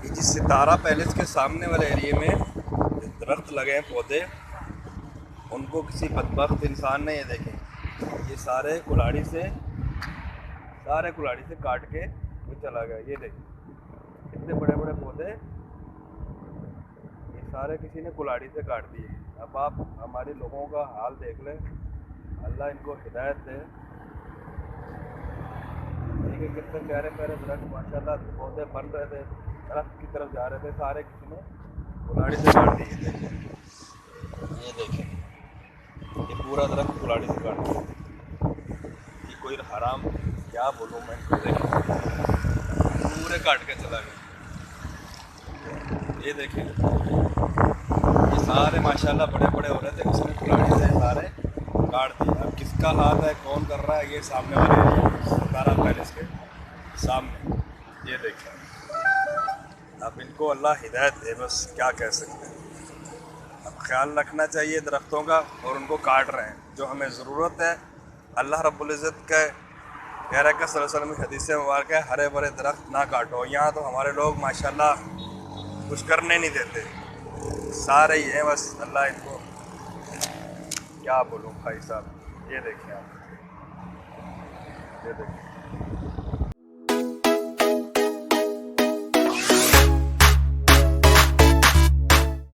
یہ جس ستارہ پیلس کے سامنے والے ایریے میں درخت لگے ہیں پودے، ان کو کسی بدبخت انسان نے، یہ دیکھیں یہ سارے کلاڑی سے کاٹ کے وہ چلا گیا۔ یہ دیکھیں اتنے بڑے بڑے پودے یہ سارے کسی نے کلاڑی سے کاٹ دیے۔ اب آپ ہمارے لوگوں کا حال دیکھ لیں، اللہ ان کو ہدایت دے۔ دیکھیں کتنے پیارے پیارے درخت ماشاءاللہ پودے بن رہے تھے، درخت کی طرف جا رہے تھے، سارے کسی نے کلاڑی سے کاٹ دیے۔ یہ دیکھیں یہ پورا درخت کلاڑی سے کاٹ دیا۔ یہ کوئی حرام، کیا بولوں میں ان کو، دیکھیں پورے کاٹ کے چلا گیا۔ یہ دیکھیں یہ سارے ماشاءاللہ بڑے بڑے ہو رہے تھے، اس نے کلاڑی سے سارے کاٹ دیے۔ اب کس کا ہاتھ ہے، کون کر رہا ہے، یہ سامنے والے ستارہ پیلس کے سامنے۔ یہ دیکھیں اب ان کو اللہ ہدایت دے، بس کیا کہہ سکتے ہیں۔ اب خیال رکھنا چاہیے درختوں کا، اور ان کو کاٹ رہے ہیں جو ہمیں ضرورت ہے۔ اللہ رب العزت کا کہہ رہا ہے کہ صلی اللہ علیہ وسلم کی حدیث مبارک ہے ہرے بھرے درخت نہ کاٹو۔ یہاں تو ہمارے لوگ ماشاءاللہ کچھ کرنے نہیں دیتے، سارے ہی ہیں، بس اللہ ان کو کیا بولوں بھائی صاحب۔ یہ دیکھیں آپ، یہ دیکھیں